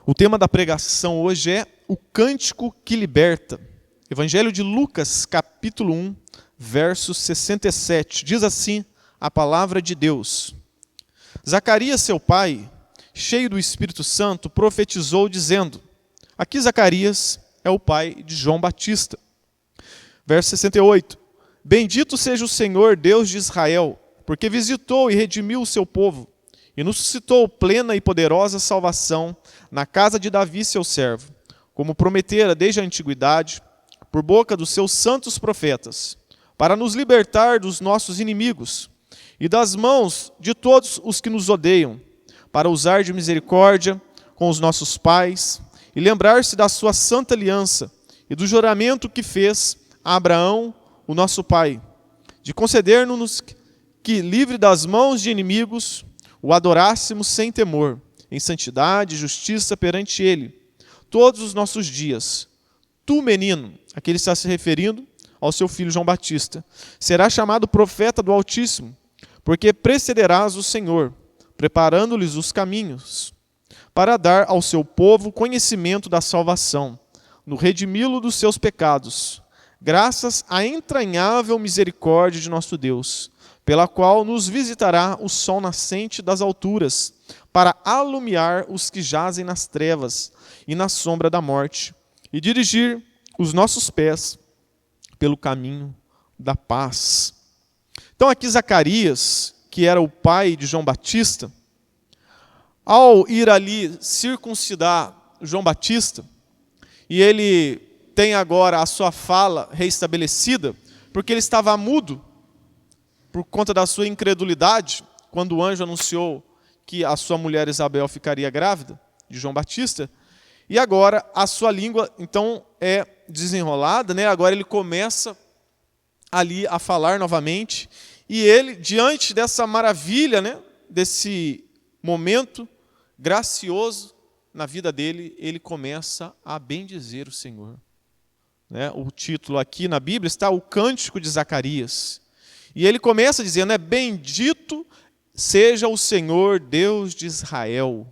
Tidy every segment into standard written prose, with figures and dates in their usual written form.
O tema da pregação hoje é o cântico que liberta. Evangelho de Lucas, capítulo 1, verso 67. Diz assim a palavra de Deus. Zacarias, seu pai, cheio do Espírito Santo, profetizou dizendo, aqui Zacarias é o pai de João Batista. Verso 68. Bendito seja o Senhor, Deus de Israel, porque visitou e redimiu o seu povo, e nos suscitou plena e poderosa salvação na casa de Davi, seu servo, como prometera desde a antiguidade, por boca dos seus santos profetas, para nos libertar dos nossos inimigos e das mãos de todos os que nos odeiam, para usar de misericórdia com os nossos pais e lembrar-se da sua santa aliança e do juramento que fez a Abraão, o nosso pai, de conceder-nos que, livre das mãos de inimigos, o adorássemos sem temor, em santidade e justiça perante ele, todos os nossos dias. Tu, menino, a que ele está se referindo ao seu filho João Batista, serás chamado profeta do Altíssimo, porque precederás o Senhor, preparando-lhes os caminhos, para dar ao seu povo conhecimento da salvação, no redimi-lo dos seus pecados, graças à entranhável misericórdia de nosso Deus, pela qual nos visitará o sol nascente das alturas, para alumiar os que jazem nas trevas e na sombra da morte, e dirigir os nossos pés pelo caminho da paz. Então aqui Zacarias, que era o pai de João Batista, ao ir ali circuncidar João Batista, e ele tem agora a sua fala reestabelecida, porque ele estava mudo, por conta da sua incredulidade, quando o anjo anunciou que a sua mulher Isabel ficaria grávida de João Batista, e agora a sua língua, então, é desenrolada, né? Agora ele começa ali a falar novamente, e ele, diante dessa maravilha, né? Desse momento gracioso na vida dele, ele começa a bendizer o Senhor. Né? O título aqui na Bíblia está o Cântico de Zacarias. E ele começa dizendo, bendito seja o Senhor, Deus de Israel.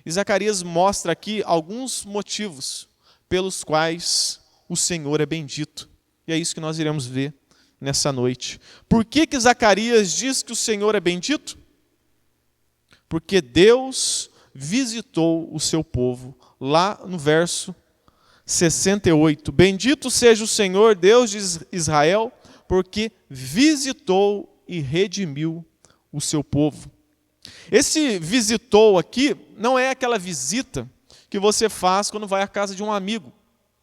E Zacarias mostra aqui alguns motivos pelos quais o Senhor é bendito. E é isso que nós iremos ver nessa noite. Por que Zacarias diz que o Senhor é bendito? Porque Deus visitou o seu povo. Lá no verso 68. Bendito seja o Senhor, Deus de Israel, porque visitou e redimiu o seu povo. Esse visitou aqui não é aquela visita que você faz quando vai à casa de um amigo.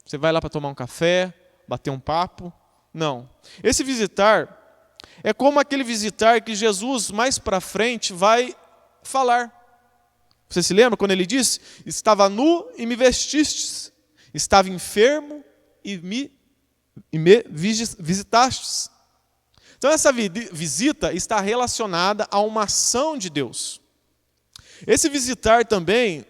Você vai lá para tomar um café, bater um papo. Não. Esse visitar é como aquele visitar que Jesus mais para frente vai falar. Você se lembra quando ele disse? Estava nu e me vestistes. Estava enfermo e me visitastes. Então essa visita está relacionada a uma ação de Deus. Esse visitar também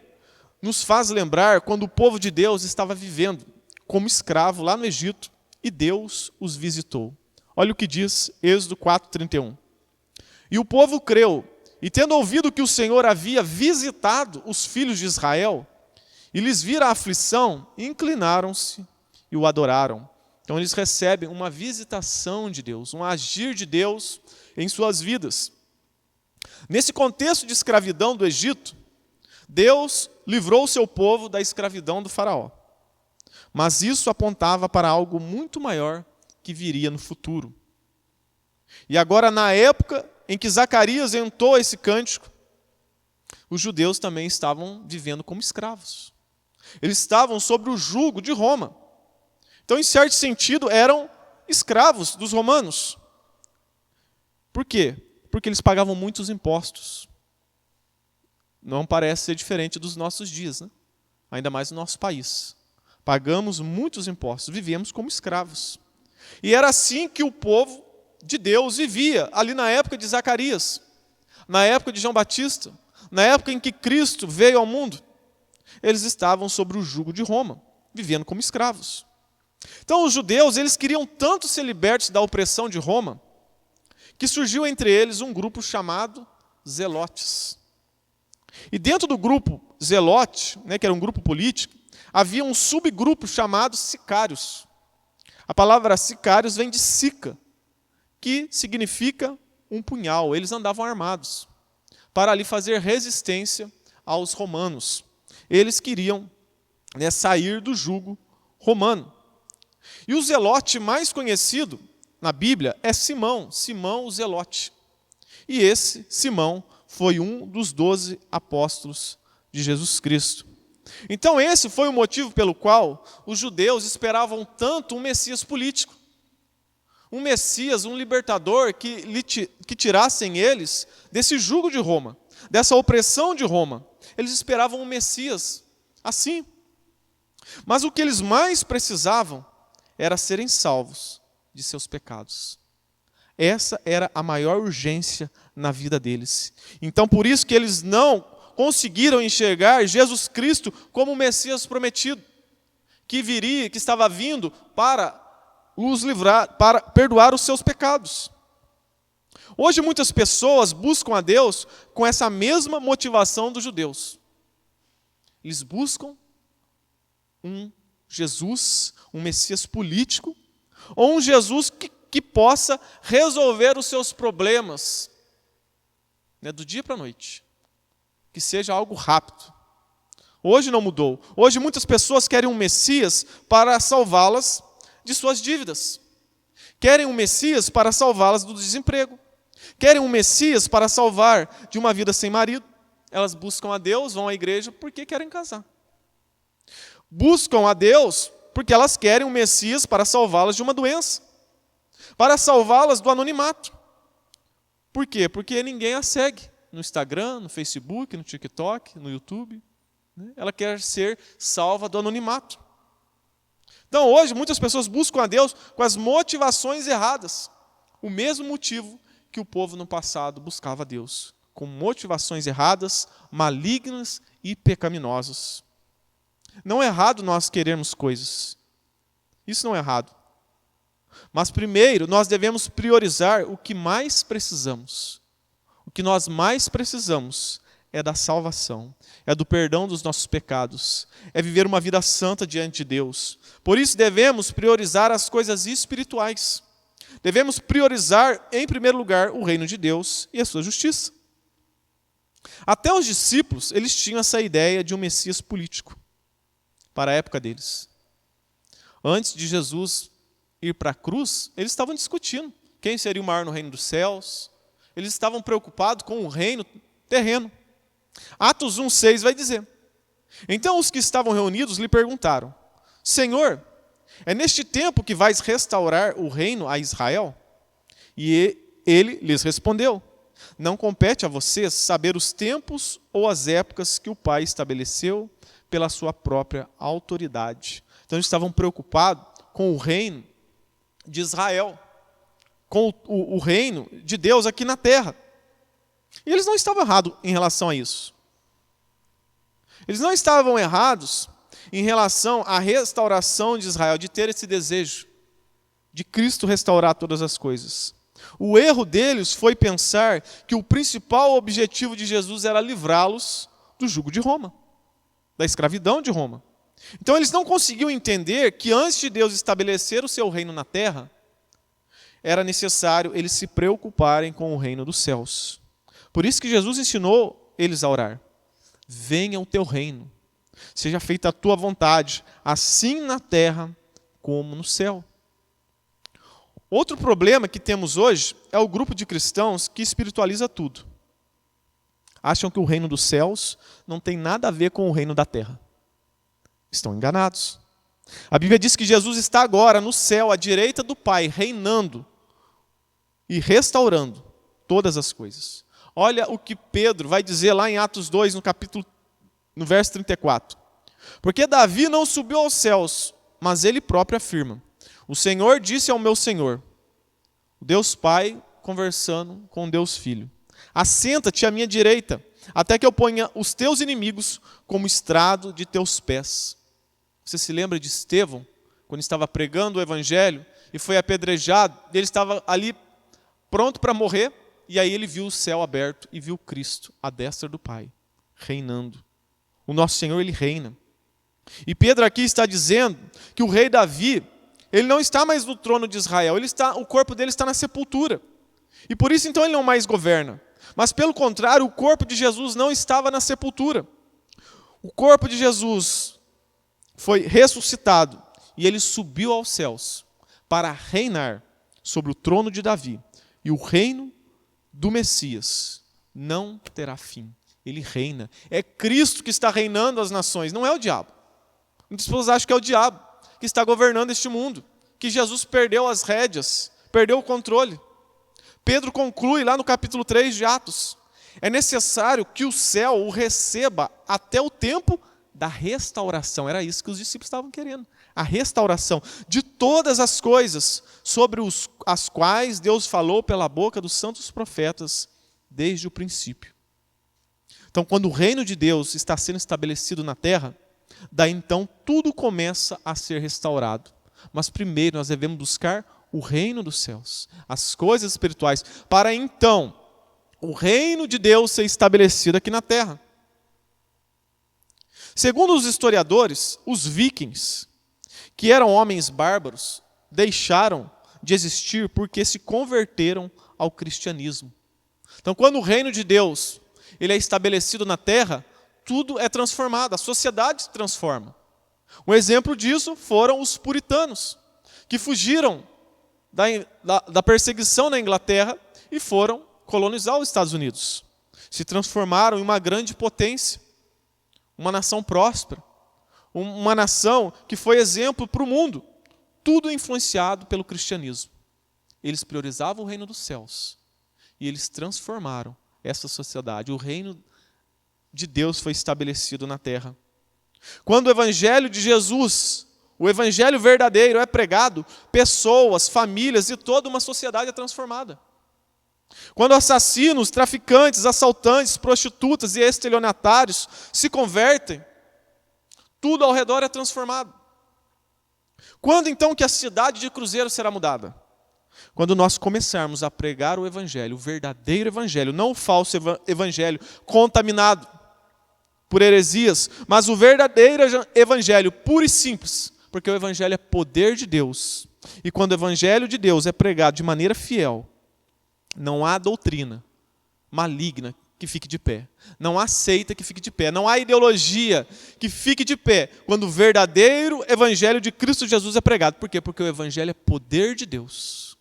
nos faz lembrar quando o povo de Deus estava vivendo como escravo lá no Egito e Deus os visitou. Olha o que diz Êxodo 4:31. E o povo creu, e tendo ouvido que o Senhor havia visitado os filhos de Israel, e lhes vira a aflição, inclinaram-se e o adoraram. Então eles recebem uma visitação de Deus, um agir de Deus em suas vidas. Nesse contexto de escravidão do Egito, Deus livrou o seu povo da escravidão do faraó. Mas isso apontava para algo muito maior que viria no futuro. E agora, na época em que Zacarias entoa esse cântico, os judeus também estavam vivendo como escravos. Eles estavam sob o jugo de Roma. Então, em certo sentido, eram escravos dos romanos. Por quê? Porque eles pagavam muitos impostos. Não parece ser diferente dos nossos dias, né? Ainda mais no nosso país. Pagamos muitos impostos, vivíamos como escravos. E era assim que o povo de Deus vivia, ali na época de Zacarias, na época de João Batista, na época em que Cristo veio ao mundo. Eles estavam sob o jugo de Roma, vivendo como escravos. Então os judeus, eles queriam tanto ser libertos da opressão de Roma, que surgiu entre eles um grupo chamado Zelotes. E dentro do grupo Zelote, que era um grupo político, havia um subgrupo chamado sicários. A palavra sicários vem de sica, que significa um punhal. Eles andavam armados para ali fazer resistência aos romanos. Eles queriam sair do jugo romano. E o zelote mais conhecido na Bíblia é Simão o Zelote. E esse Simão foi um dos 12 apóstolos de Jesus Cristo. Então esse foi o motivo pelo qual os judeus esperavam tanto um Messias político. Um Messias, um libertador que tirassem eles desse jugo de Roma, dessa opressão de Roma. Eles esperavam um Messias assim. Mas o que eles mais precisavam era serem salvos de seus pecados. Essa era a maior urgência na vida deles. Então, por isso que eles não conseguiram enxergar Jesus Cristo como o Messias prometido, que viria, que estava vindo para os livrar, para perdoar os seus pecados. Hoje muitas pessoas buscam a Deus com essa mesma motivação dos judeus. Eles buscam um Jesus, um Messias político, ou um Jesus que possa resolver os seus problemas, do dia para a noite. Que seja algo rápido. Hoje não mudou. Hoje muitas pessoas querem um Messias para salvá-las de suas dívidas. Querem um Messias para salvá-las do desemprego. Querem um Messias para salvar de uma vida sem marido. Elas buscam a Deus, vão à igreja porque querem casar. Buscam a Deus porque elas querem um Messias para salvá-las de uma doença. Para salvá-las do anonimato. Por quê? Porque ninguém as segue no Instagram, no Facebook, no TikTok, no YouTube. Ela quer ser salva do anonimato. Então hoje muitas pessoas buscam a Deus com as motivações erradas. O mesmo motivo que o povo no passado buscava a Deus. Com motivações erradas, malignas e pecaminosas. Não é errado nós querermos coisas. Isso não é errado. Mas primeiro nós devemos priorizar o que mais precisamos. O que nós mais precisamos é da salvação, é do perdão dos nossos pecados, é viver uma vida santa diante de Deus. Por isso devemos priorizar as coisas espirituais. Devemos priorizar, em primeiro lugar, o reino de Deus e a sua justiça. Até os discípulos, eles tinham essa ideia de um Messias político, para a época deles. Antes de Jesus ir para a cruz, eles estavam discutindo quem seria o maior no reino dos céus. Eles estavam preocupados com o reino terreno. Atos 1,6 vai dizer: então os que estavam reunidos lhe perguntaram: Senhor, é neste tempo que vais restaurar o reino a Israel? E ele lhes respondeu: não compete a vocês saber os tempos ou as épocas que o Pai estabeleceu pela sua própria autoridade. Então eles estavam preocupados com o reino de Israel, com o reino de Deus aqui na terra. E eles não estavam errados em relação a isso. Eles não estavam errados em relação à restauração de Israel, de ter esse desejo de Cristo restaurar todas as coisas. O erro deles foi pensar que o principal objetivo de Jesus era livrá-los do jugo de Roma, da escravidão de Roma. Então eles não conseguiam entender que antes de Deus estabelecer o seu reino na terra, era necessário eles se preocuparem com o reino dos céus. Por isso que Jesus ensinou eles a orar: venha o teu reino, seja feita a tua vontade, assim na terra como no céu. Outro problema que temos hoje é o grupo de cristãos que espiritualiza tudo. Acham que o reino dos céus não tem nada a ver com o reino da terra. Estão enganados. A Bíblia diz que Jesus está agora no céu, à direita do Pai, reinando e restaurando todas as coisas. Olha o que Pedro vai dizer lá em Atos 2, no verso 34. Porque Davi não subiu aos céus, mas ele próprio afirma: o Senhor disse ao meu Senhor, o Deus Pai conversando com Deus Filho: assenta-te à minha direita, até que eu ponha os teus inimigos como estrado de teus pés. Você se lembra de Estevão, quando estava pregando o evangelho e foi apedrejado? Ele estava ali pronto para morrer, e aí ele viu o céu aberto e viu Cristo à destra do Pai. reinando. O nosso Senhor, Ele reina. E Pedro aqui está dizendo que o rei Davi, ele não está mais no trono de Israel, o corpo dele está na sepultura. E por isso então ele não mais governa. Mas pelo contrário, o corpo de Jesus não estava na sepultura. O corpo de Jesus foi ressuscitado e ele subiu aos céus para reinar sobre o trono de Davi. E o reino do Messias não terá fim. Ele reina. É Cristo que está reinando as nações, não é o diabo. Muitas pessoas acham que é o diabo que está governando este mundo, que Jesus perdeu as rédeas, perdeu o controle. Pedro conclui lá no capítulo 3 de Atos: é necessário que o céu o receba até o tempo da restauração. Era isso que os discípulos estavam querendo. A restauração de todas as coisas sobre as quais Deus falou pela boca dos santos profetas desde o princípio. Então, quando o reino de Deus está sendo estabelecido na terra, daí então tudo começa a ser restaurado. Mas primeiro nós devemos buscar o reino dos céus, as coisas espirituais, para então o reino de Deus ser estabelecido aqui na terra. Segundo os historiadores, os vikings, que eram homens bárbaros, deixaram de existir porque se converteram ao cristianismo. Então, quando o reino de Deus ele é estabelecido na terra, tudo é transformado, a sociedade se transforma. Um exemplo disso foram os puritanos, que fugiram da perseguição na Inglaterra e foram colonizar os Estados Unidos. Se transformaram em uma grande potência, uma nação próspera, uma nação que foi exemplo para o mundo, tudo influenciado pelo cristianismo. Eles priorizavam o reino dos céus e eles transformaram essa sociedade. O reino de Deus foi estabelecido na terra. Quando o evangelho de Jesus, o evangelho verdadeiro é pregado, pessoas, famílias e toda uma sociedade é transformada. Quando assassinos, traficantes, assaltantes, prostitutas e estelionatários se convertem, tudo ao redor é transformado. Quando então que a cidade de Cruzeiro será mudada? Quando nós começarmos a pregar o evangelho, o verdadeiro evangelho, não o falso evangelho contaminado por heresias, mas o verdadeiro evangelho puro e simples, porque o evangelho é poder de Deus. E quando o evangelho de Deus é pregado de maneira fiel, não há doutrina maligna que fique de pé. Não há seita que fique de pé. Não há ideologia que fique de pé quando o verdadeiro evangelho de Cristo Jesus é pregado. Por quê? Porque o evangelho é poder de Deus.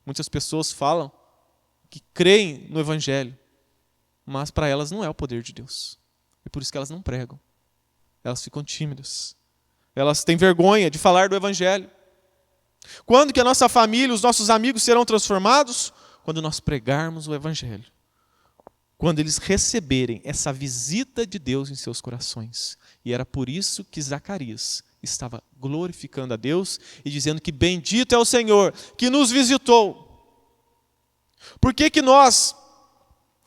Muitas pessoas falam que creem no evangelho, mas para elas não é o poder de Deus. É por isso que elas não pregam. Elas ficam tímidas. Elas têm vergonha de falar do evangelho. Quando que a nossa família, os nossos amigos serão transformados? Quando nós pregarmos o evangelho. Quando eles receberem essa visita de Deus em seus corações. E era por isso que Zacarias estava glorificando a Deus e dizendo que bendito é o Senhor que nos visitou. Por que nós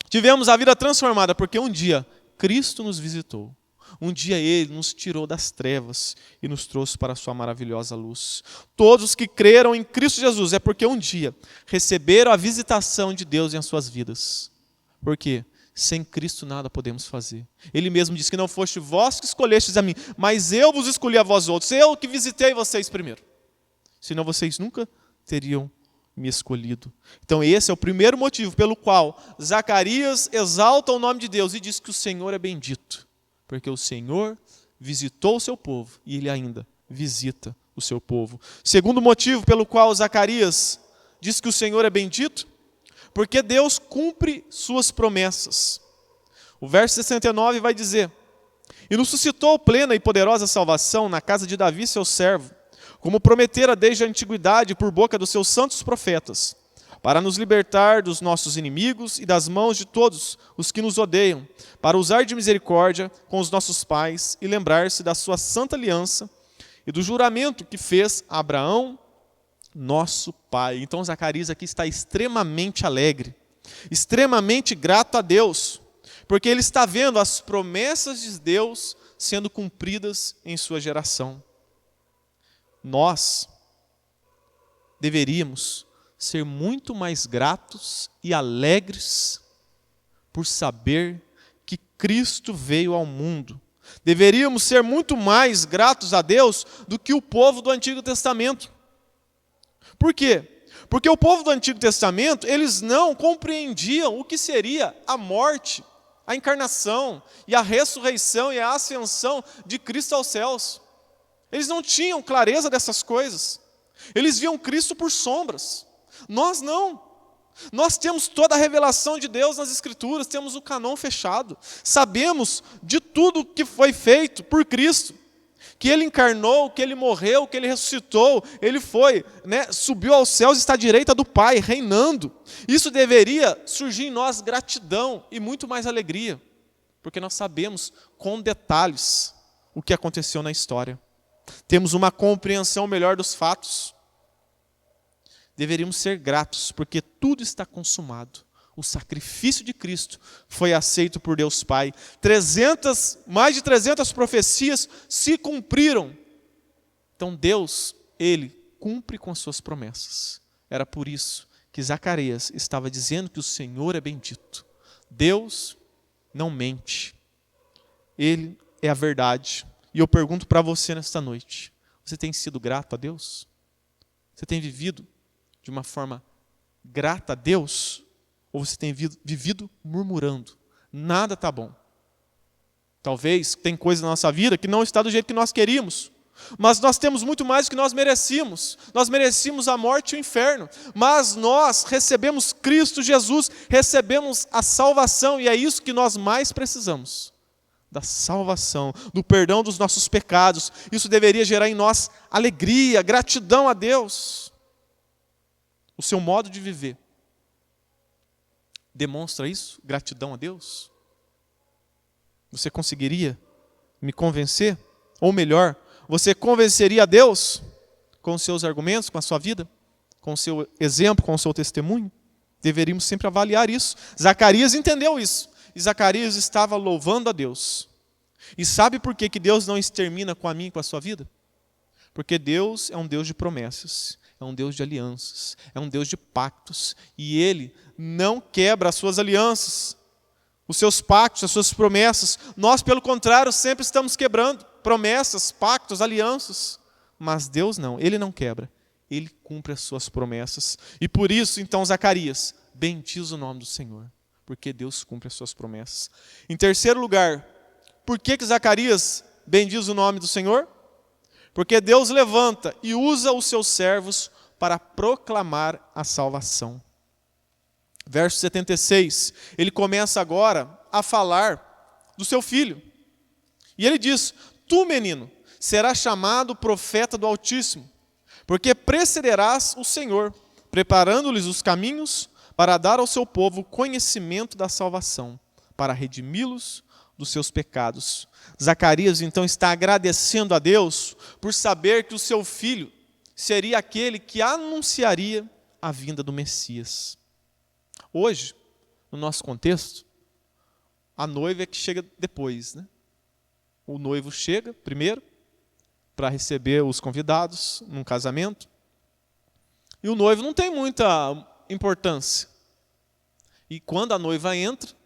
tivemos a vida transformada? Porque um dia Cristo nos visitou. Um dia Ele nos tirou das trevas e nos trouxe para a sua maravilhosa luz. Todos os que creram em Cristo Jesus é porque um dia receberam a visitação de Deus em as suas vidas. Porque sem Cristo nada podemos fazer. Ele mesmo disse que não foste vós que escolhestes a mim, mas eu vos escolhi a vós outros. Eu que visitei vocês primeiro. Senão vocês nunca teriam me escolhido. Então esse é o primeiro motivo pelo qual Zacarias exalta o nome de Deus e diz que o Senhor é bendito. Porque o Senhor visitou o seu povo e Ele ainda visita o seu povo. Segundo motivo pelo qual Zacarias diz que o Senhor é bendito, porque Deus cumpre suas promessas. O verso 69 vai dizer: e nos suscitou plena e poderosa salvação na casa de Davi, seu servo, como prometera desde a antiguidade por boca dos seus santos profetas, para nos libertar dos nossos inimigos e das mãos de todos os que nos odeiam, para usar de misericórdia com os nossos pais e lembrar-se da sua santa aliança e do juramento que fez a Abraão, nosso pai. Então Zacarias aqui está extremamente alegre, extremamente grato a Deus, porque ele está vendo as promessas de Deus sendo cumpridas em sua geração. Nós deveríamos ser muito mais gratos e alegres por saber que Cristo veio ao mundo. Deveríamos ser muito mais gratos a Deus do que o povo do Antigo Testamento. Por quê? Porque o povo do Antigo Testamento, eles não compreendiam o que seria a morte, a encarnação e a ressurreição e a ascensão de Cristo aos céus. Eles não tinham clareza dessas coisas. Eles viam Cristo por sombras. Nós não. Nós temos toda a revelação de Deus nas Escrituras, temos o canon fechado. Sabemos de tudo que foi feito por Cristo. Que Ele encarnou, que Ele morreu, que Ele ressuscitou, Ele foi, subiu aos céus e está à direita do Pai, reinando. Isso deveria surgir em nós gratidão e muito mais alegria, porque nós sabemos com detalhes o que aconteceu na história. Temos uma compreensão melhor dos fatos. Deveríamos ser gratos, porque tudo está consumado. O sacrifício de Cristo foi aceito por Deus Pai. Mais de 300 profecias se cumpriram. Então Deus, Ele cumpre com as suas promessas. Era por isso que Zacarias estava dizendo que o Senhor é bendito. Deus não mente. Ele é a verdade. E eu pergunto para você nesta noite, você tem sido grato a Deus? Você tem vivido de uma forma grata a Deus? Ou você tem vivido murmurando? Nada está bom. Talvez tem coisa na nossa vida que não está do jeito que nós queríamos. Mas nós temos muito mais do que nós merecíamos. Nós merecíamos a morte e o inferno. Mas nós recebemos Cristo Jesus, recebemos a salvação. E é isso que nós mais precisamos. Da salvação, do perdão dos nossos pecados. Isso deveria gerar em nós alegria, gratidão a Deus. O seu modo de viver demonstra isso? Gratidão a Deus? Você conseguiria me convencer? Ou melhor, você convenceria a Deus com os seus argumentos, com a sua vida? Com o seu exemplo, com o seu testemunho? Deveríamos sempre avaliar isso. Zacarias entendeu isso. E Zacarias estava louvando a Deus. E sabe por que Deus não extermina com a minha e com a sua vida? Porque Deus é um Deus de promessas. É um Deus de alianças, é um Deus de pactos, e Ele não quebra as suas alianças, os seus pactos, as suas promessas. Nós, pelo contrário, sempre estamos quebrando promessas, pactos, alianças, mas Deus não, Ele não quebra, Ele cumpre as suas promessas. E por isso, então, Zacarias, bendiz o nome do Senhor, porque Deus cumpre as suas promessas. Em terceiro lugar, por que Zacarias bendiz o nome do Senhor? Porque Deus levanta e usa os seus servos para proclamar a salvação. Verso 76, ele começa agora a falar do seu filho. E ele diz: tu, menino, serás chamado profeta do Altíssimo, porque precederás o Senhor, preparando-lhes os caminhos para dar ao seu povo conhecimento da salvação, para redimi-los dos seus pecados. Zacarias então está agradecendo a Deus por saber que o seu filho seria aquele que anunciaria a vinda do Messias. Hoje, no nosso contexto, a noiva é que chega depois, O noivo chega primeiro para receber os convidados num casamento, e o noivo não tem muita importância. E quando a noiva entra,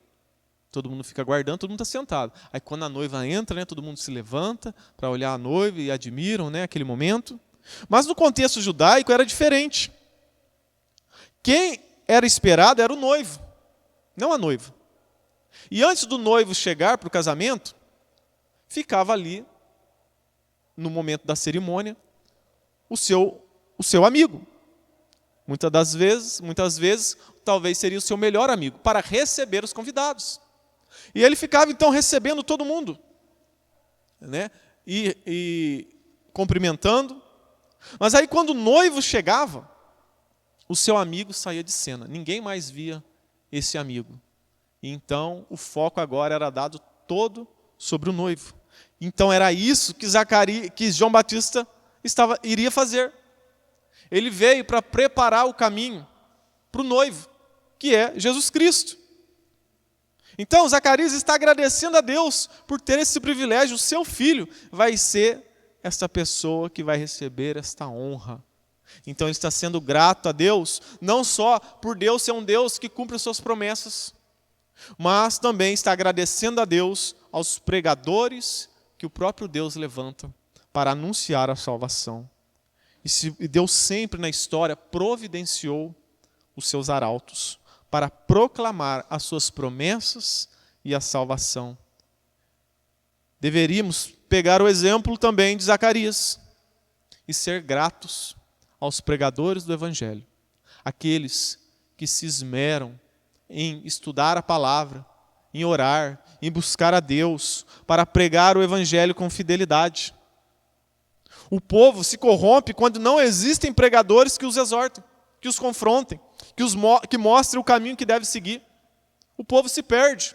todo mundo fica aguardando, todo mundo está sentado. Aí quando a noiva entra, todo mundo se levanta para olhar a noiva e admiram aquele momento. Mas no contexto judaico era diferente. Quem era esperado era o noivo, não a noiva. E antes do noivo chegar para o casamento, ficava ali, no momento da cerimônia, o seu amigo. Muitas vezes, talvez seria o seu melhor amigo, para receber os convidados. E ele ficava então recebendo todo mundo, e cumprimentando. Mas aí quando o noivo chegava, o seu amigo saía de cena. Ninguém mais via esse amigo. E então o foco agora era dado todo sobre o noivo. Então era isso que João Batista iria fazer. Ele veio para preparar o caminho para o noivo, que é Jesus Cristo. Então, Zacarias está agradecendo a Deus por ter esse privilégio. O seu filho vai ser esta pessoa que vai receber esta honra. Então, ele está sendo grato a Deus, não só por Deus ser um Deus que cumpre as suas promessas, mas também está agradecendo a Deus aos pregadores que o próprio Deus levanta para anunciar a salvação. E Deus sempre na história providenciou os seus arautos para proclamar as suas promessas e a salvação. Deveríamos pegar o exemplo também de Zacarias e ser gratos aos pregadores do Evangelho, aqueles que se esmeram em estudar a palavra, em orar, em buscar a Deus, para pregar o Evangelho com fidelidade. O povo se corrompe quando não existem pregadores que os exortem, que os confrontem, que mostrem o caminho que deve seguir. O povo se perde.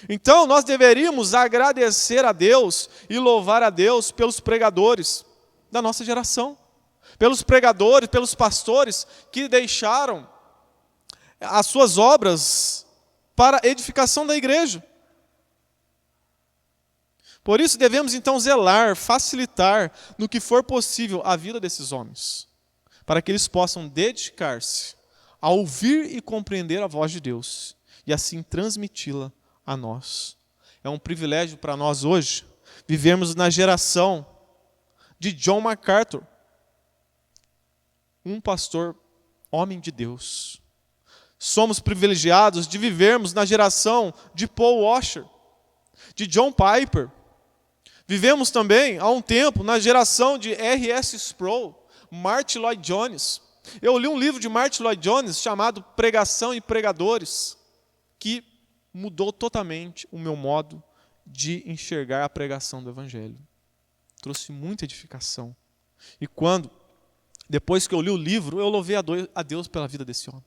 Então nós deveríamos agradecer a Deus e louvar a Deus pelos pregadores da nossa geração, pelos pregadores, pelos pastores que deixaram as suas obras para a edificação da igreja. Por isso devemos então zelar, facilitar no que for possível a vida desses homens, para que eles possam dedicar-se a ouvir e compreender a voz de Deus e assim transmiti-la a nós. É um privilégio para nós hoje vivermos na geração de John MacArthur, um pastor, homem de Deus. Somos privilegiados de vivermos na geração de Paul Washer, de John Piper. Vivemos também, há um tempo, na geração de R.S. Sproul, Martyn Lloyd-Jones. Eu li um livro de Martyn Lloyd-Jones chamado Pregação e Pregadores, que mudou totalmente o meu modo de enxergar a pregação do Evangelho. Trouxe muita edificação. E depois que eu li o livro, eu louvei a Deus pela vida desse homem.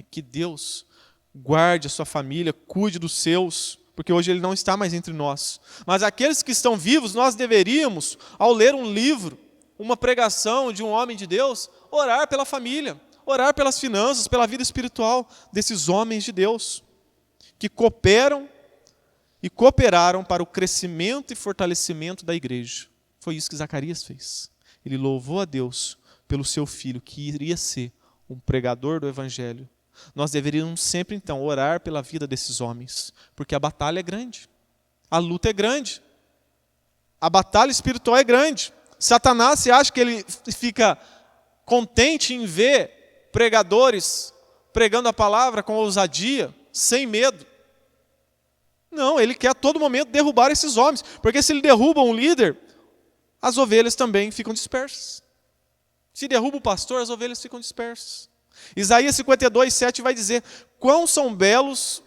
Que Deus guarde a sua família, cuide dos seus, porque hoje ele não está mais entre nós. Mas aqueles que estão vivos, nós deveríamos, ao ler um livro, uma pregação de um homem de Deus, orar pela família, orar pelas finanças, pela vida espiritual desses homens de Deus, que cooperam e cooperaram para o crescimento e fortalecimento da igreja. Foi isso que Zacarias fez. Ele louvou a Deus pelo seu filho, que iria ser um pregador do Evangelho. Nós deveríamos sempre, então, orar pela vida desses homens, porque a batalha é grande, a luta é grande, a batalha espiritual é grande. Satanás, você acha que ele fica contente em ver pregadores pregando a palavra com ousadia, sem medo? Não, ele quer a todo momento derrubar esses homens, porque se ele derruba um líder, as ovelhas também ficam dispersas. Se derruba o pastor, as ovelhas ficam dispersas. Isaías 52, 7 vai dizer: quão são belos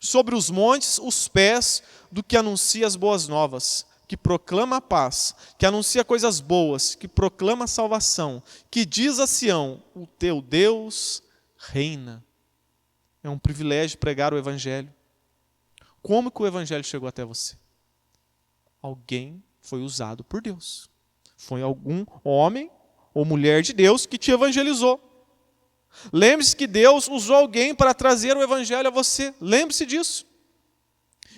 sobre os montes os pés do que anuncia as boas novas, que proclama a paz, que anuncia coisas boas, que proclama a salvação, que diz a Sião: o teu Deus reina. É um privilégio pregar o Evangelho. Como que o Evangelho chegou até você? Alguém foi usado por Deus. Foi algum homem ou mulher de Deus que te evangelizou. Lembre-se que Deus usou alguém para trazer o Evangelho a você. Lembre-se disso.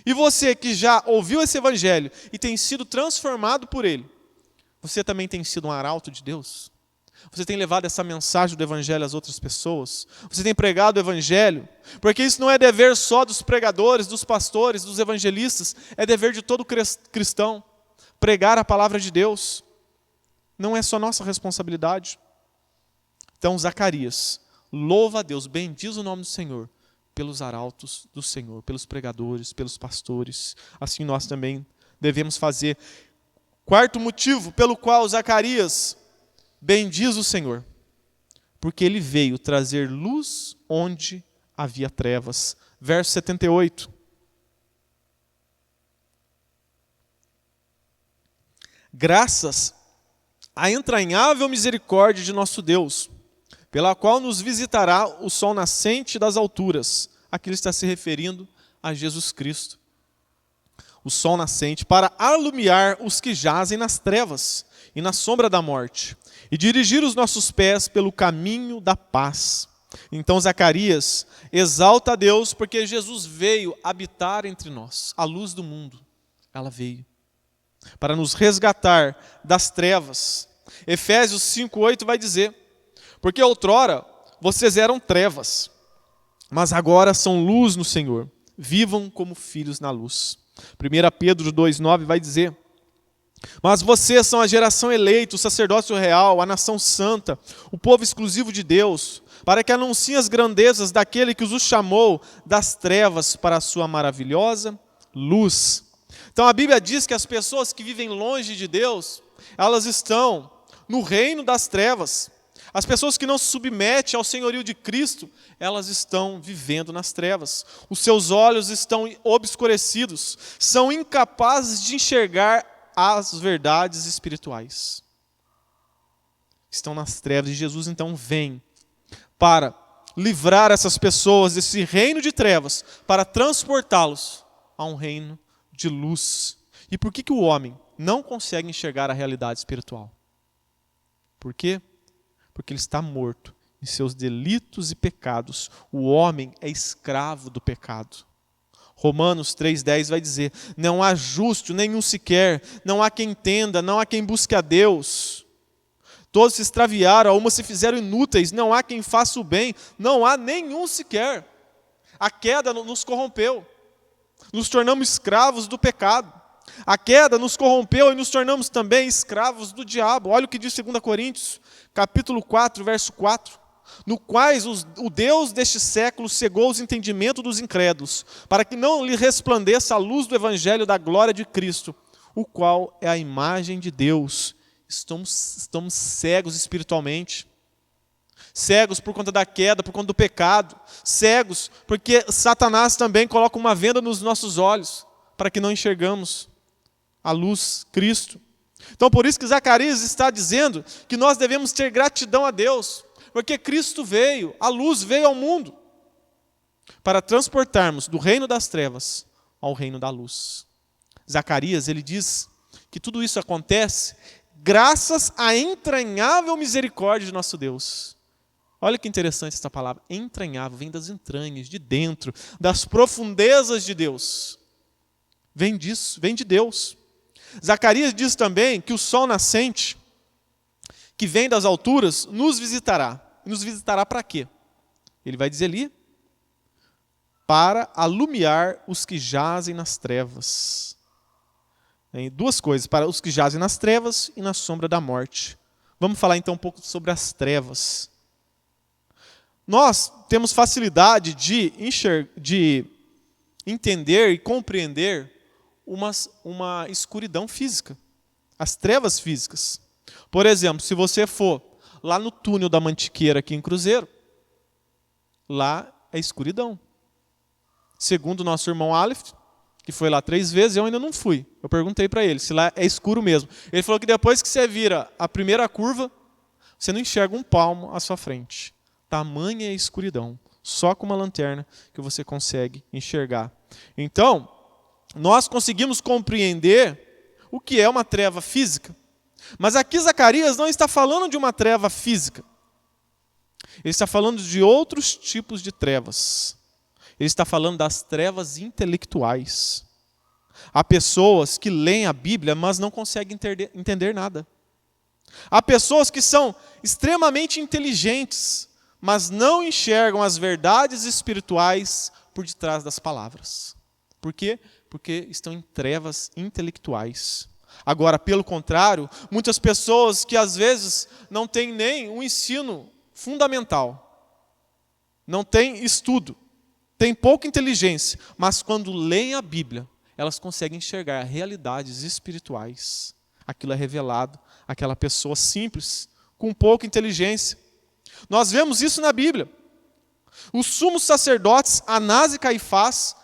E você que já ouviu esse Evangelho e tem sido transformado por ele, você também tem sido um arauto de Deus? Você tem levado essa mensagem do Evangelho às outras pessoas? Você tem pregado o Evangelho? Porque isso não é dever só dos pregadores, dos pastores, dos evangelistas, é dever de todo cristão. Pregar a palavra de Deus não é só nossa responsabilidade. Então Zacarias louva a Deus, bendiz o nome do Senhor, pelos arautos do Senhor, pelos pregadores, pelos pastores. Assim nós também devemos fazer. Quarto motivo pelo qual Zacarias bendiz o Senhor, porque ele veio trazer luz onde havia trevas. Verso 78. Graças à entranhável misericórdia de nosso Deus, pela qual nos visitará o sol nascente das alturas. Aqui ele está se referindo a Jesus Cristo. O sol nascente para alumiar os que jazem nas trevas e na sombra da morte, e dirigir os nossos pés pelo caminho da paz. Então Zacarias exalta a Deus porque Jesus veio habitar entre nós. A luz do mundo, ela veio para nos resgatar das trevas. Efésios 5:8 vai dizer: porque outrora vocês eram trevas, mas agora são luz no Senhor. Vivam como filhos na luz. 1 Pedro 2,9 vai dizer: mas vocês são a geração eleita, o sacerdócio real, a nação santa, o povo exclusivo de Deus, para que anunciem as grandezas daquele que os chamou das trevas para a sua maravilhosa luz. Então a Bíblia diz que as pessoas que vivem longe de Deus, elas estão no reino das trevas. As pessoas que não se submetem ao senhorio de Cristo, elas estão vivendo nas trevas. Os seus olhos estão obscurecidos, são incapazes de enxergar as verdades espirituais. Estão nas trevas e Jesus então vem para livrar essas pessoas desse reino de trevas, para transportá-los a um reino de luz. E por que o homem não consegue enxergar a realidade espiritual? Por quê? Porque ele está morto em seus delitos e pecados. O homem é escravo do pecado. Romanos 3,10 vai dizer: não há justo nenhum sequer, não há quem entenda, não há quem busque a Deus. Todos se extraviaram, a uma se fizeram inúteis, não há quem faça o bem, não há nenhum sequer. A queda nos corrompeu, nos tornamos escravos do pecado. A queda nos corrompeu e nos tornamos também escravos do diabo. Olha o que diz 2 Coríntios, capítulo 4, verso 4. No quais o Deus deste século cegou os entendimentos dos incrédulos, para que não lhe resplandeça a luz do evangelho da glória de Cristo, o qual é a imagem de Deus. Estamos cegos espiritualmente. Cegos por conta da queda, por conta do pecado. Cegos porque Satanás também coloca uma venda nos nossos olhos, para que não enxergamos a luz, Cristo. Então por isso que Zacarias está dizendo que nós devemos ter gratidão a Deus, porque Cristo veio, a luz veio ao mundo, para transportarmos do reino das trevas ao reino da luz. Zacarias, ele diz que tudo isso acontece graças à entranhável misericórdia de nosso Deus. Olha que interessante essa palavra, entranhável, vem das entranhas, de dentro, das profundezas de Deus. Vem disso, vem de Deus. Zacarias diz também que o sol nascente, que vem das alturas, nos visitará. Nos visitará para quê? Ele vai dizer ali: para alumiar os que jazem nas trevas. Tem duas coisas, para os que jazem nas trevas e na sombra da morte. Vamos falar então um pouco sobre as trevas. Nós temos facilidade de entender e compreender uma escuridão física, as trevas físicas. Por exemplo, se você for lá no túnel da Mantiqueira, aqui em Cruzeiro, lá é escuridão. Segundo o nosso irmão Aleph, que foi lá 3 vezes, eu ainda não fui. Eu perguntei para ele se lá é escuro mesmo. Ele falou que depois que você vira a primeira curva, você não enxerga um palmo à sua frente. Tamanha é a escuridão. Só com uma lanterna que você consegue enxergar. Então, nós conseguimos compreender o que é uma treva física. Mas aqui Zacarias não está falando de uma treva física. Ele está falando de outros tipos de trevas. Ele está falando das trevas intelectuais. Há pessoas que leem a Bíblia, mas não conseguem entender nada. Há pessoas que são extremamente inteligentes, mas não enxergam as verdades espirituais por detrás das palavras. Por quê? Porque estão em trevas intelectuais. Agora, pelo contrário, muitas pessoas que às vezes não têm nem um ensino fundamental, não têm estudo, têm pouca inteligência, mas quando leem a Bíblia, elas conseguem enxergar realidades espirituais. Aquilo é revelado àquela pessoa simples, com pouca inteligência. Nós vemos isso na Bíblia. Os sumos sacerdotes, Anás e Caifás,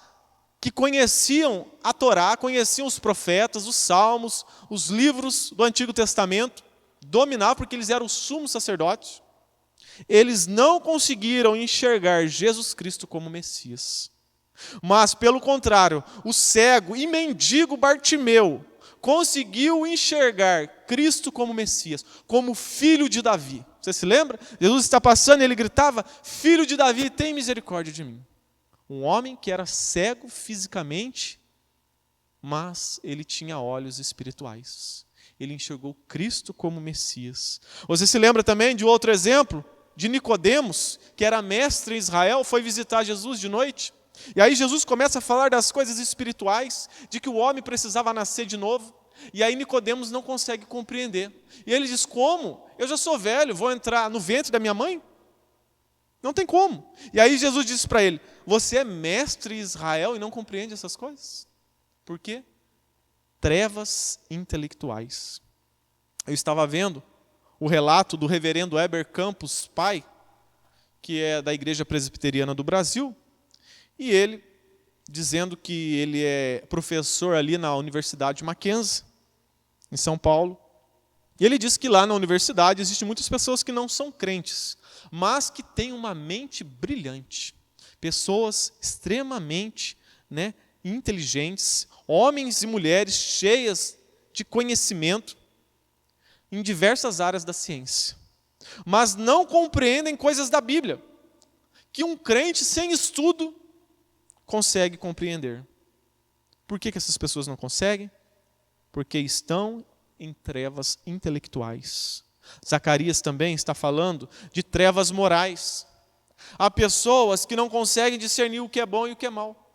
que conheciam a Torá, conheciam os profetas, os salmos, os livros do Antigo Testamento, dominavam porque eles eram os sumos sacerdotes. Eles não conseguiram enxergar Jesus Cristo como Messias. Mas, pelo contrário, o cego e mendigo Bartimeu conseguiu enxergar Cristo como Messias, como filho de Davi. Você se lembra? Jesus está passando e ele gritava: filho de Davi, tem misericórdia de mim. Um homem que era cego fisicamente, mas ele tinha olhos espirituais. Ele enxergou Cristo como Messias. Você se lembra também de outro exemplo? de Nicodemos, que era mestre em Israel, foi visitar Jesus de noite. E aí Jesus começa a falar das coisas espirituais, de que o homem precisava nascer de novo. E aí Nicodemos não consegue compreender. E ele diz: como? Eu já sou velho, vou entrar no ventre da minha mãe? Não tem como. E aí Jesus disse para ele: você é mestre em Israel e não compreende essas coisas? Por quê? Trevas intelectuais. Eu estava vendo o relato do reverendo Heber Campos Pai, que é da Igreja Presbiteriana do Brasil, e ele dizendo que ele é professor ali na Universidade Mackenzie, em São Paulo. E ele diz que lá na universidade existem muitas pessoas que não são crentes, mas que têm uma mente brilhante. Pessoas extremamente inteligentes, homens e mulheres cheias de conhecimento em diversas áreas da ciência, mas não compreendem coisas da Bíblia, que um crente sem estudo consegue compreender. Por que essas pessoas não conseguem? Porque estão em trevas intelectuais. Zacarias também está falando de trevas morais. Há pessoas que não conseguem discernir o que é bom e o que é mal,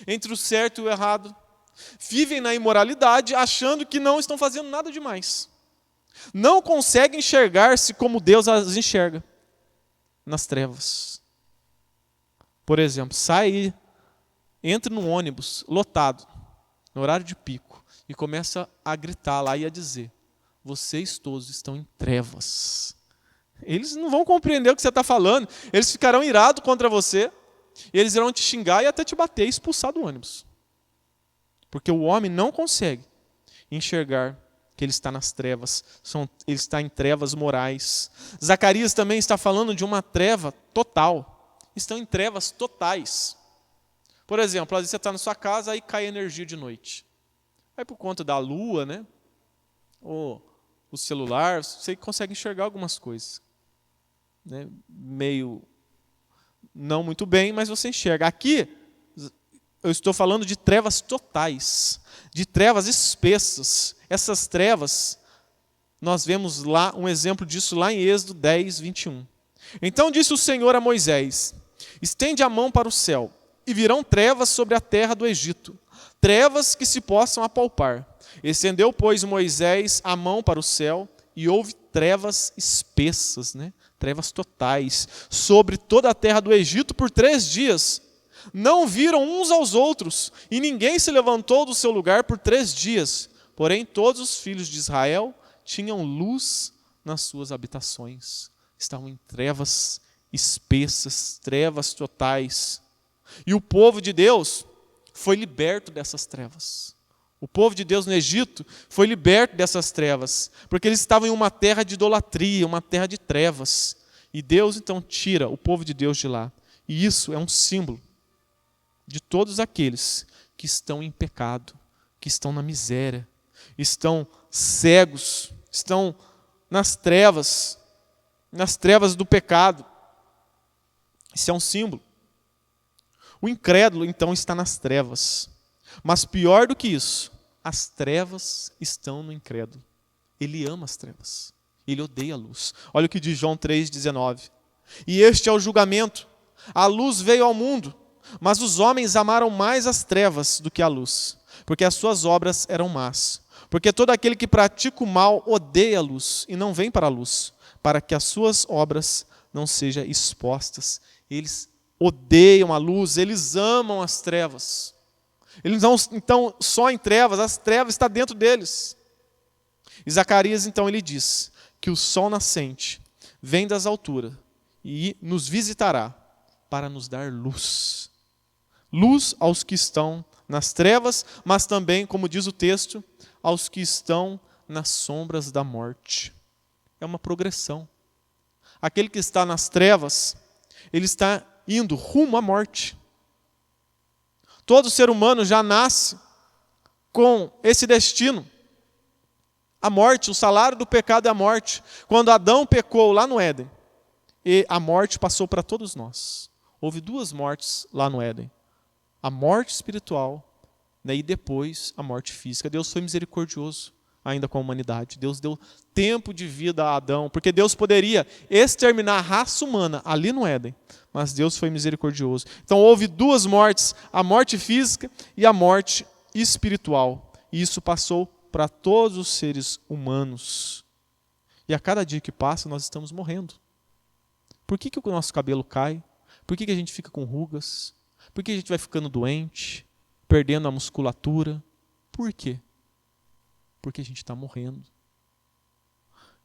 entre o certo e o errado. Vivem na imoralidade achando que não estão fazendo nada demais. Não conseguem enxergar-se como Deus as enxerga, nas trevas. Por exemplo, entra num ônibus lotado, no horário de pico, e começa a gritar lá e a dizer: vocês todos estão em trevas. Eles não vão compreender o que você está falando, eles ficarão irados contra você, e eles irão te xingar e até te bater e expulsar do ônibus. Porque o homem não consegue enxergar que ele está nas trevas, ele está em trevas morais. Zacarias também está falando de uma treva total, estão em trevas totais. Por exemplo, às vezes você está na sua casa, aí cai energia de noite. Aí por conta da lua, ou o celular, você consegue enxergar algumas coisas. Meio não muito bem, mas você enxerga. Aqui, eu estou falando de trevas totais, de trevas espessas. Essas trevas, nós vemos lá um exemplo disso lá em Êxodo 10, 21. Então disse o Senhor a Moisés: estende a mão para o céu, e virão trevas sobre a terra do Egito, trevas que se possam apalpar. Estendeu, pois, Moisés a mão para o céu, e houve trevas espessas, trevas totais, sobre toda a terra do Egito por 3 dias. Não viram uns aos outros, e ninguém se levantou do seu lugar por 3 dias. Porém, todos os filhos de Israel tinham luz nas suas habitações. Estavam em trevas espessas, trevas totais. E o povo de Deus foi liberto dessas trevas. O povo de Deus no Egito foi liberto dessas trevas, porque eles estavam em uma terra de idolatria, uma terra de trevas. E Deus então tira o povo de Deus de lá. E isso é um símbolo de todos aqueles que estão em pecado, que estão na miséria, estão cegos, estão nas trevas do pecado. Isso é um símbolo. O incrédulo, então, está nas trevas. Mas pior do que isso, as trevas estão no incrédulo. Ele ama as trevas. Ele odeia a luz. Olha o que diz João 3,19. E este é o julgamento. A luz veio ao mundo, mas os homens amaram mais as trevas do que a luz, porque as suas obras eram más. Porque todo aquele que pratica o mal odeia a luz e não vem para a luz, para que as suas obras não sejam expostas. Eles odeiam a luz, eles amam as trevas. Eles não estão só em trevas, as trevas estão dentro deles. E Zacarias, então, ele diz que o sol nascente vem das alturas e nos visitará para nos dar luz. Luz aos que estão nas trevas, mas também, como diz o texto, aos que estão nas sombras da morte. É uma progressão. Aquele que está nas trevas, ele está indo rumo à morte. Todo ser humano já nasce com esse destino. A morte, o salário do pecado é a morte. Quando Adão pecou lá no Éden, e a morte passou para todos nós. Houve 2 mortes lá no Éden. A morte espiritual, e depois a morte física. Deus foi misericordioso. ainda com a humanidade. Deus deu tempo de vida a Adão, porque Deus poderia exterminar a raça humana ali no Éden, mas Deus foi misericordioso. Então houve duas mortes, a morte física e a morte espiritual. E isso passou para todos os seres humanos. E a cada dia que passa, nós estamos morrendo. Por que o nosso cabelo cai? Por que a gente fica com rugas? Por que a gente vai ficando doente, perdendo a musculatura? Por quê? Porque a gente está morrendo.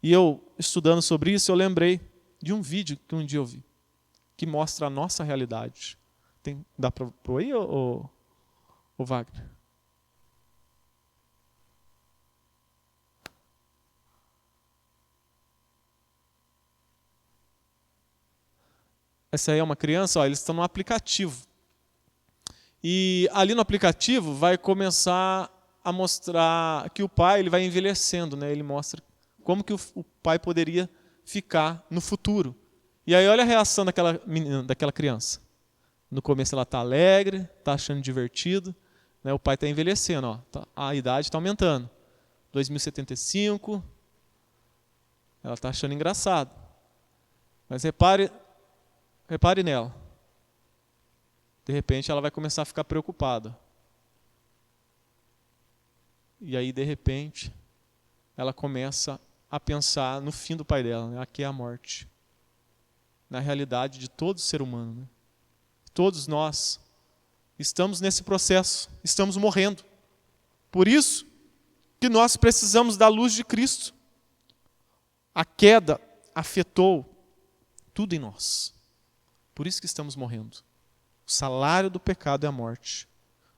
E eu, estudando sobre isso, eu lembrei de um vídeo que um dia eu vi, que mostra a nossa realidade. Dá para pôr aí, ô Wagner? Essa aí é uma criança, ó, eles estão no aplicativo. E ali no aplicativo vai começar a mostrar que o pai ele vai envelhecendo, né? Ele mostra como que o pai poderia ficar no futuro. E aí olha a reação daquela menina, daquela criança. No começo ela está alegre, está achando divertido, né? O pai está envelhecendo, ó, a idade está aumentando. 2075, ela está achando engraçado. Mas repare nela. De repente ela vai começar a ficar preocupada. E aí, de repente, ela começa a pensar no fim do pai dela, né? Aqui é a morte. Na realidade de todo ser humano. Né? Todos nós estamos nesse processo, estamos morrendo. Por isso que nós precisamos da luz de Cristo. A queda afetou tudo em nós. Por isso que estamos morrendo. O salário do pecado é a morte.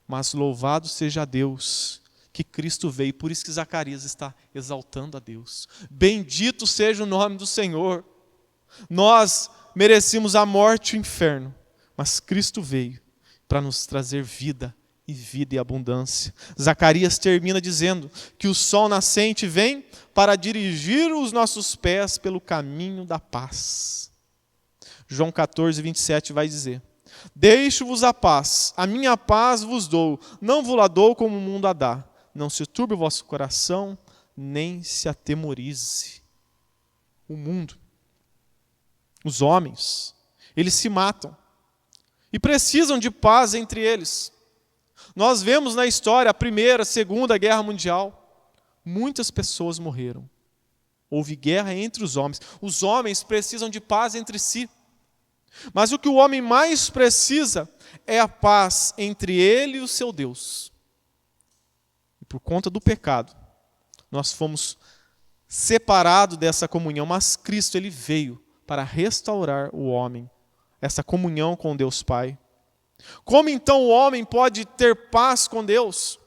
Mas louvado seja Deus que Cristo veio. Por isso que Zacarias está exaltando a Deus. Bendito seja o nome do Senhor. Nós merecíamos a morte e o inferno. Mas Cristo veio para nos trazer vida e abundância. Zacarias termina dizendo que o sol nascente vem para dirigir os nossos pés pelo caminho da paz. João 14, 27 vai dizer: deixo-vos a paz, a minha paz vos dou, não vos la dou como o mundo a dá. Não se turbe o vosso coração, nem se atemorize. O mundo, os homens, eles se matam e precisam de paz entre eles. Nós vemos na história a Primeira, a Segunda Guerra Mundial, muitas pessoas morreram. Houve guerra entre os homens. Os homens precisam de paz entre si. Mas o que o homem mais precisa é a paz entre ele e o seu Deus. E por conta do pecado, nós fomos separados dessa comunhão, mas Cristo ele veio para restaurar o homem, essa comunhão com Deus Pai. Como então o homem pode ter paz com Deus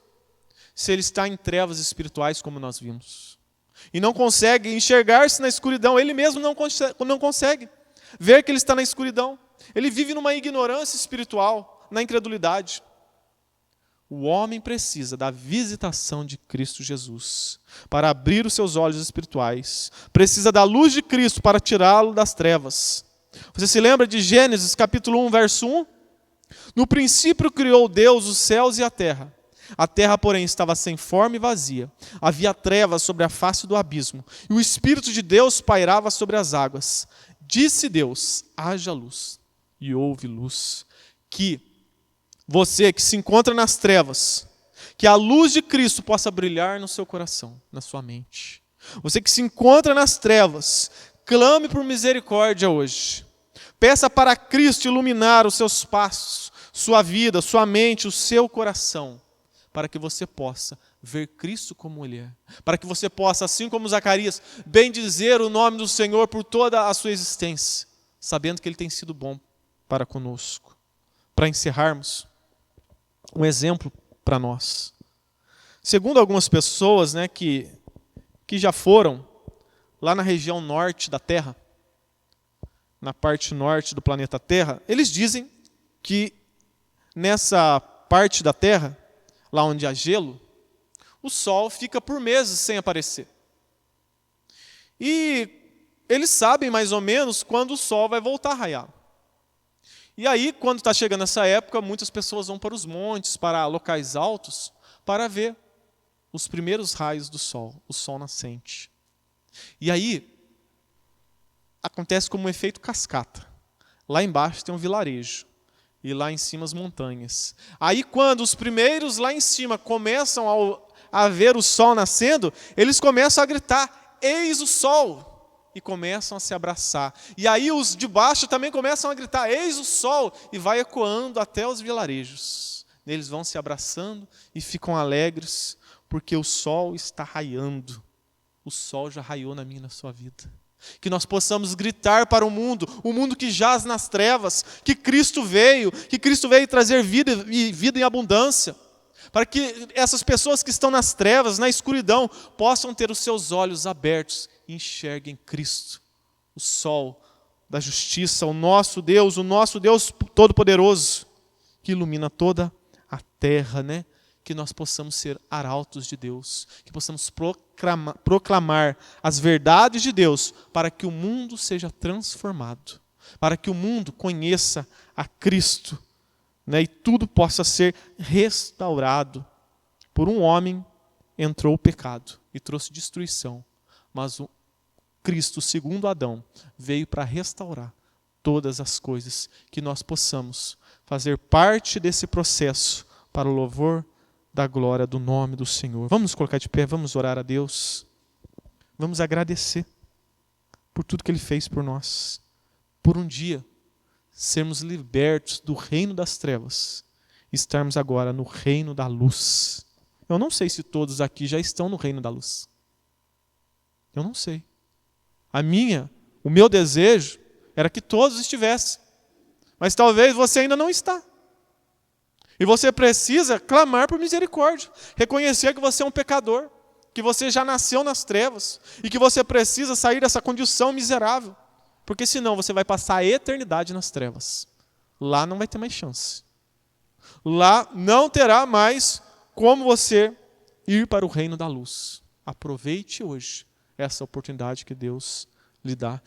se ele está em trevas espirituais, como nós vimos? E não consegue enxergar-se na escuridão, ele mesmo não consegue ver que ele está na escuridão. Ele vive numa ignorância espiritual, na incredulidade. O homem precisa da visitação de Cristo Jesus para abrir os seus olhos espirituais. Precisa da luz de Cristo para tirá-lo das trevas. Você se lembra de Gênesis capítulo 1, verso 1? No princípio criou Deus os céus e a terra. A terra, porém, estava sem forma e vazia. Havia trevas sobre a face do abismo. E o Espírito de Deus pairava sobre as águas. Disse Deus: haja luz. E houve luz. Que você que se encontra nas trevas, que a luz de Cristo possa brilhar no seu coração, na sua mente. Você que se encontra nas trevas, clame por misericórdia hoje. Peça para Cristo iluminar os seus passos, sua vida, sua mente, o seu coração, para que você possa ver Cristo como Ele é. Para que você possa, assim como Zacarias, bendizer o nome do Senhor por toda a sua existência, sabendo que Ele tem sido bom para conosco. Para encerrarmos, um exemplo para nós. Segundo algumas pessoas, né, que já foram lá na região norte da Terra, na parte norte do planeta Terra, eles dizem que nessa parte da Terra, lá onde há gelo, o sol fica por meses sem aparecer. E eles sabem mais ou menos quando o sol vai voltar a raiar. E aí, quando está chegando essa época, muitas pessoas vão para os montes, para locais altos, para ver os primeiros raios do sol, o sol nascente. E aí, acontece como um efeito cascata. Lá embaixo tem um vilarejo, e lá em cima as montanhas. Aí quando os primeiros lá em cima começam a ver o sol nascendo, eles começam a gritar, eis o sol! E começam a se abraçar. E aí os de baixo também começam a gritar, eis o sol! E vai ecoando até os vilarejos. Eles vão se abraçando e ficam alegres, porque o sol está raiando. O sol já raiou na minha e na sua vida. Que nós possamos gritar para o mundo que jaz nas trevas, que Cristo veio trazer vida e vida em abundância, para que essas pessoas que estão nas trevas, na escuridão, possam ter os seus olhos abertos e enxerguem Cristo, o sol da justiça, o nosso Deus Todo-Poderoso, que ilumina toda a terra, né? Que nós possamos ser arautos de Deus, que possamos proclamar as verdades de Deus, para que o mundo seja transformado, para que o mundo conheça a Cristo, né, e tudo possa ser restaurado. Por um homem entrou o pecado e trouxe destruição, mas o Cristo, segundo Adão, veio para restaurar todas as coisas, que nós possamos fazer parte desse processo para o louvor da glória do nome do Senhor. Vamos nos colocar de pé, vamos orar a Deus. Vamos agradecer por tudo que Ele fez por nós. Por um dia sermos libertos do reino das trevas e estarmos agora no reino da luz. Eu não sei se todos aqui já estão no reino da luz. Eu não sei. O meu desejo era que todos estivessem. Mas talvez você ainda não está. E você precisa clamar por misericórdia, reconhecer que você é um pecador, que você já nasceu nas trevas e que você precisa sair dessa condição miserável, porque senão você vai passar a eternidade nas trevas. Lá não vai ter mais chance. Lá não terá mais como você ir para o reino da luz. Aproveite hoje essa oportunidade que Deus lhe dá.